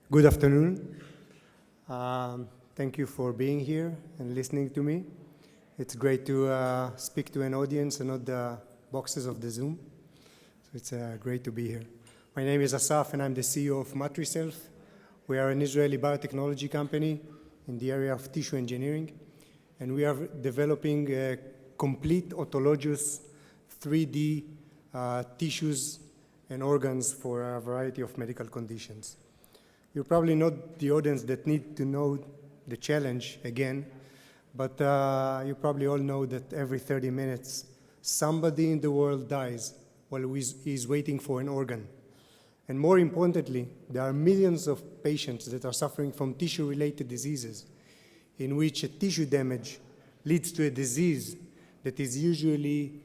Good afternoon. Thank you for being here and listening to me. It's great to speak to an audience and not the boxes of the Zoom. So it's great to be here. My name is Asaf and I'm the CEO of MatriCelf. We are an Israeli biotechnology company in the area of tissue engineering, and we are developing complete autologous 3D tissues and organs for a variety of medical conditions. You're probably not the audience that need to know the challenge again, but you probably all know that every 30 minutes, somebody in the world dies while he's waiting for an organ. And more importantly, there are millions of patients that are suffering from tissue-related diseases in which a tissue damage leads to a disease that is usually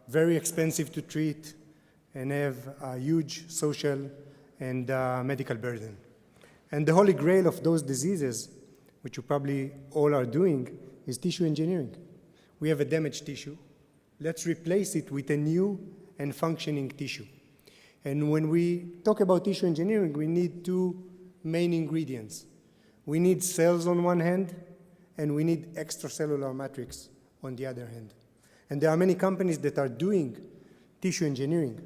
very expensive to treat and have a huge social and medical burden. And the holy grail of those diseases, which you probably all are doing, is tissue engineering. We have a damaged tissue. Let's replace it with a new and functioning tissue. And when we talk about tissue engineering, we need two main ingredients. We need cells on one hand, and we need extracellular matrix on the other hand. And there are many companies that are doing tissue engineering,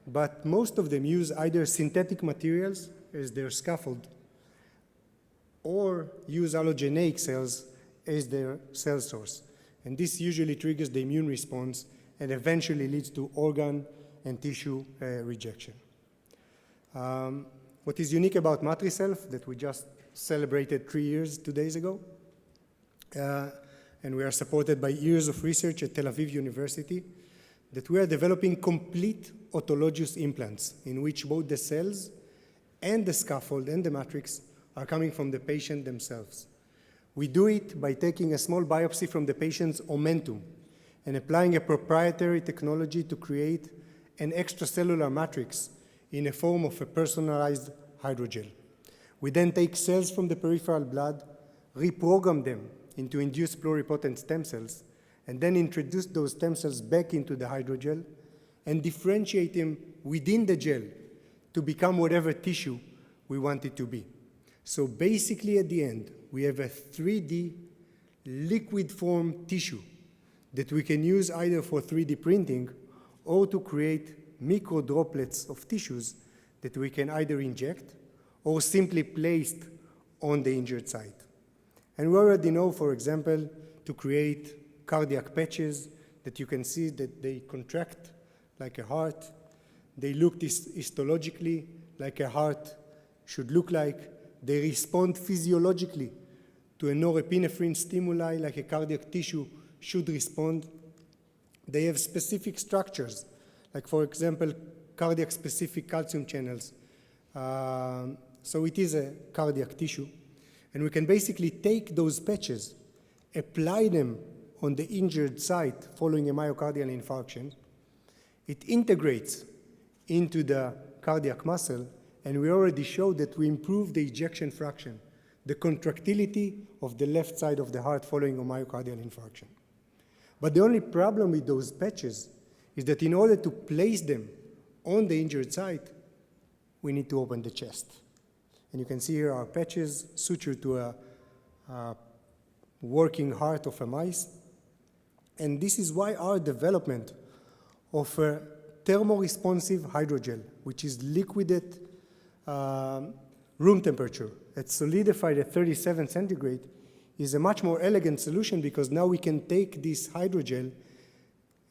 but most of them use either synthetic materials as their scaffold or use allogeneic cells as their cell source. And this usually triggers the immune response and eventually leads to organ and tissue rejection. What is unique about MatriCelf that we just celebrated 3 years, 2 days ago, and we are supported by years of research at Tel Aviv University, that we are developing complete autologous implants in which both the cells and the scaffold and the matrix are coming from the patient themselves. We do it by taking a small biopsy from the patient's omentum and applying a proprietary technology to create an extracellular matrix in a form of a personalized hydrogel. We then take cells from the peripheral blood, reprogram them into induced pluripotent stem cells, and then introduce those stem cells back into the hydrogel and differentiate them within the gel to become whatever tissue we want it to be. So basically at the end, we have a 3D liquid form tissue that we can use either for 3D printing or to create micro droplets of tissues that we can either inject or simply place on the injured site. And we already know, for example, to create cardiac patches that you can see that they contract like a heart. They look histologically like a heart should look like. They respond physiologically to a norepinephrine stimuli like a cardiac tissue should respond. They have specific structures, like for example, cardiac-specific calcium channels. So it is a cardiac tissue. And we can basically take those patches, apply them on the injured site following a myocardial infarction. It integrates into the cardiac muscle, and we already showed that we improve the ejection fraction, the contractility of the left side of the heart following a myocardial infarction. But the only problem with those patches is that in order to place them on the injured site, we need to open the chest. And you can see here our patches sutured to a working heart of a mice. And this is why our development of a thermoresponsive hydrogel, which is liquid at room temperature, at solidified at 37 centigrade, is a much more elegant solution because now we can take this hydrogel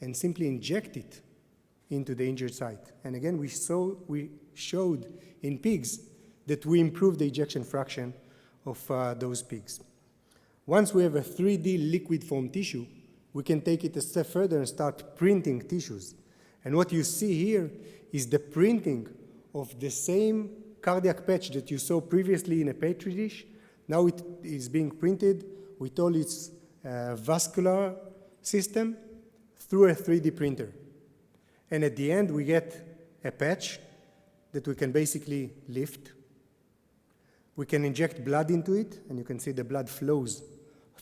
and simply inject it into the injured site. And again, we showed in pigs that we improved the ejection fraction of those pigs. Once we have a 3D liquid form tissue, we can take it a step further and start printing tissues. And what you see here is the printing of the same cardiac patch that you saw previously in a petri dish. Now it is being printed with all its vascular system through a 3D printer. And at the end, we get a patch that we can basically lift. We can inject blood into it, and you can see the blood flows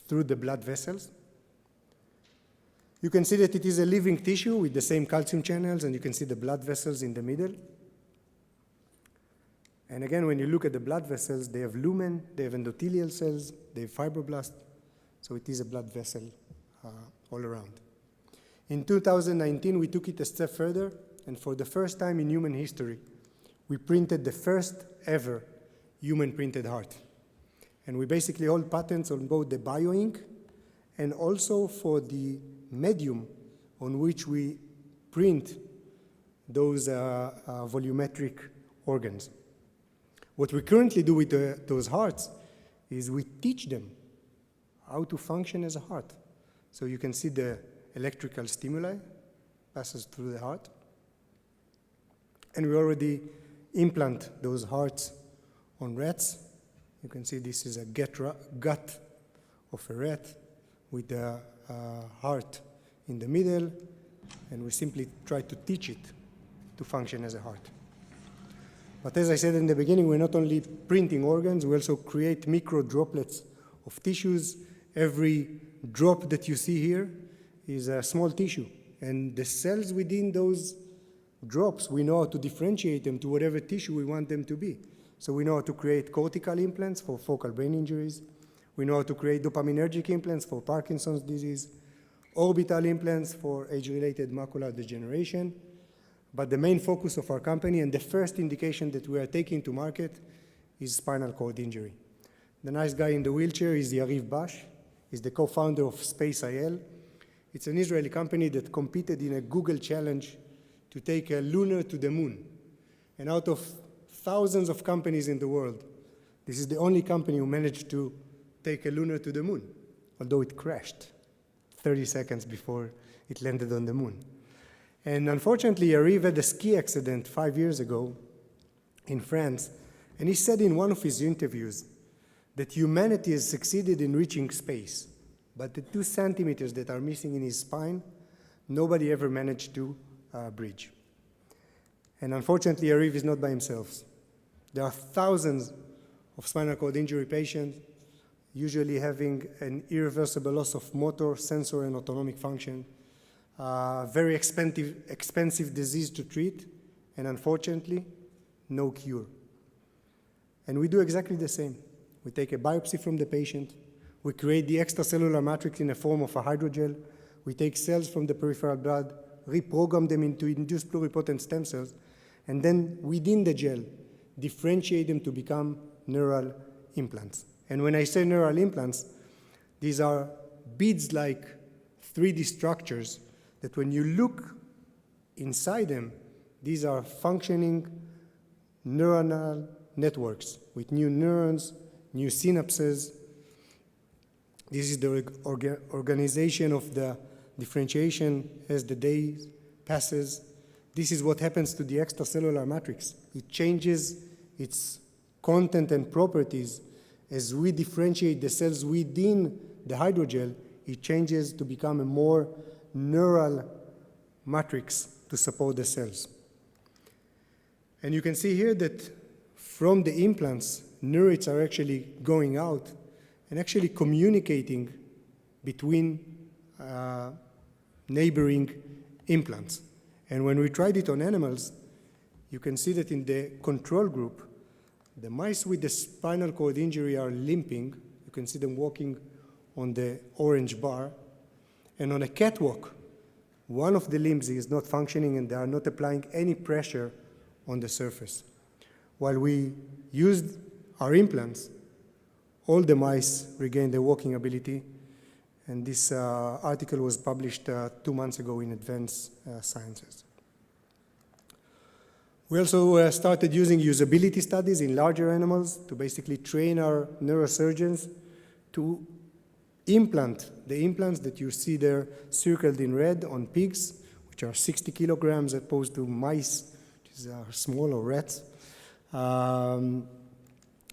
through the blood vessels. You can see that it is a living tissue with the same calcium channels, and you can see the blood vessels in the middle. And again, when you look at the blood vessels, they have lumen, they have endothelial cells, they have fibroblasts. So it is a blood vessel all around. In 2019, we took it a step further, and for the first time in human history, we printed the first ever human printed heart. And we basically hold patents on both the bioink and also for the medium on which we print those volumetric organs. What we currently do with those hearts is we teach them how to function as a heart. So you can see the electrical stimuli passes through the heart. And we already implant those hearts on rats. You can see this is a gut of a rat with the heart in the middle, and we simply try to teach it to function as a heart. But as I said in the beginning, we're not only printing organs, we also create micro droplets of tissues. Every drop that you see here is a small tissue, and the cells within those drops, we know how to differentiate them to whatever tissue we want them to be. So we know how to create cortical implants for focal brain injuries. We know how to create dopaminergic implants for Parkinson's disease, orbital implants for age-related macular degeneration. But the main focus of our company and the first indication that we are taking to market is spinal cord injury. The nice guy in the wheelchair is Yariv Bash. He's the co-founder of Space.il. It's an Israeli company that competed in a Google challenge to take a lunar to the moon. And out of thousands of companies in the world, this is the only company who managed to take a lunar to the moon, although it crashed 30 seconds before it landed on the moon. And unfortunately, Yariv had a ski accident 5 years ago in France, and he said in one of his interviews that humanity has succeeded in reaching space, but the 2 centimeters that are missing in his spine, nobody ever managed to bridge. And unfortunately, Yariv is not by himself. There are thousands of spinal cord injury patients, usually having an irreversible loss of motor, sensor, and autonomic function. Very expensive disease to treat, and unfortunately, no cure. And we do exactly the same. We take a biopsy from the patient, we create the extracellular matrix in the form of a hydrogel, we take cells from the peripheral blood, reprogram them into induced pluripotent stem cells, and then within the gel, differentiate them to become neural implants. And when I say neural implants, these are beads-like 3D structures that when you look inside them, these are functioning neuronal networks with new neurons, new synapses. This is the organization of the differentiation as the day passes. This is what happens to the extracellular matrix. It changes its content and properties as we differentiate the cells within the hydrogel. It changes to become a more neural matrix to support the cells. And you can see here that from the implants, neurites are actually going out and actually communicating between neighboring implants. And when we tried it on animals, you can see that in the control group, the mice with the spinal cord injury are limping. You can see them walking on the orange bar. And on a catwalk, one of the limbs is not functioning and they are not applying any pressure on the surface. While we used our implants, all the mice regained their walking ability. And this article was published 2 months ago in Advanced Sciences. We also started using usability studies in larger animals to basically train our neurosurgeons to implant the implants that you see there circled in red on pigs, which are 60 kilograms, opposed to mice, which are small, or rats. And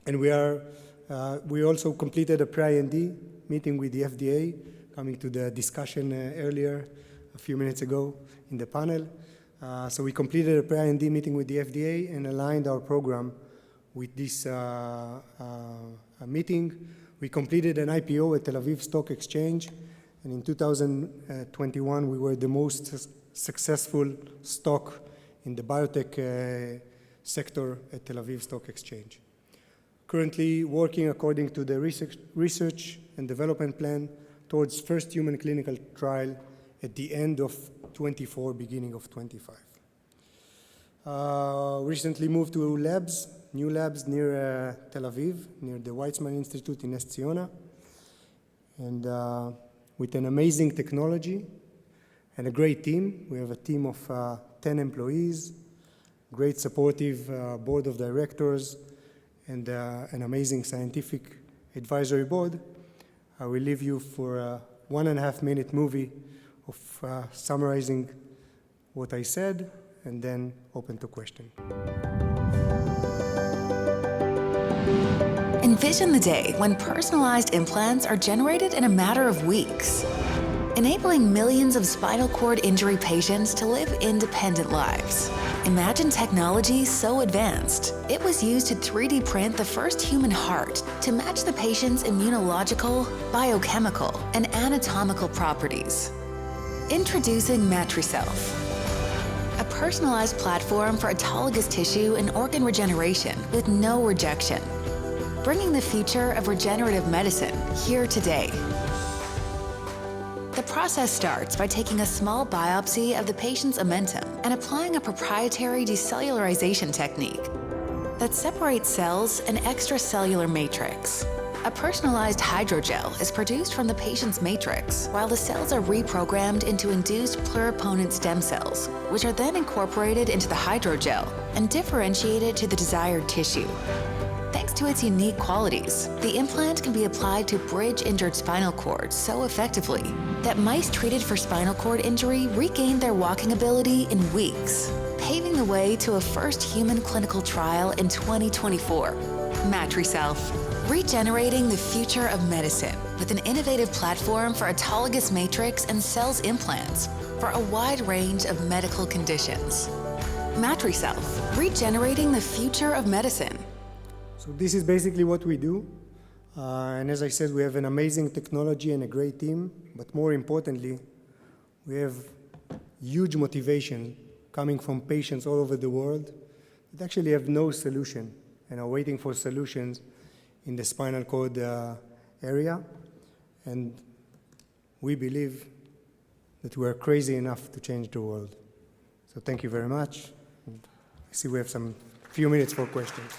we also completed a pre-IND meeting with the FDA, coming to the discussion earlier a few minutes ago in the panel. So we completed a pre-IND meeting with the FDA and aligned our program with this meeting. We completed an IPO at Tel Aviv Stock Exchange, and in 2021 we were the most successful stock in the biotech sector at Tel Aviv Stock Exchange. Currently working according to the research and development plan towards first human clinical trial at the end of 24, beginning of 25. Recently moved to new labs near Tel Aviv, near the Weizmann Institute in Ness, Ziona, and with an amazing technology and a great team. We have a team of 10 employees, great supportive board of directors, and an amazing scientific advisory board. I will leave you for a 1.5-minute movie of summarizing what I said, and then open to question. Envision the day when personalized implants are generated in a matter of weeks, enabling millions of spinal cord injury patients to live independent lives. Imagine technology so advanced, it was used to 3D print the first human heart to match the patient's immunological, biochemical, and anatomical properties. Introducing MatriSelf, a personalized platform for autologous tissue and organ regeneration with no rejection, bringing the future of regenerative medicine here today. The process starts by taking a small biopsy of the patient's omentum and applying a proprietary decellularization technique that separates cells and extracellular matrix. A personalized hydrogel is produced from the patient's matrix, while the cells are reprogrammed into induced pluripotent stem cells, which are then incorporated into the hydrogel and differentiated to the desired tissue. Thanks to its unique qualities, the implant can be applied to bridge injured spinal cords so effectively that mice treated for spinal cord injury regained their walking ability in weeks, paving the way to a first human clinical trial in 2024. MatriCelf, regenerating the future of medicine with an innovative platform for autologous matrix and cells implants for a wide range of medical conditions. MatriCelf, regenerating the future of medicine. So this is basically what we do. And as I said, we have an amazing technology and a great team, but more importantly, we have huge motivation coming from patients all over the world that actually have no solution and are waiting for solutions in the spinal cord area. And we believe that we are crazy enough to change the world. So thank you very much. I see we have some few minutes for questions.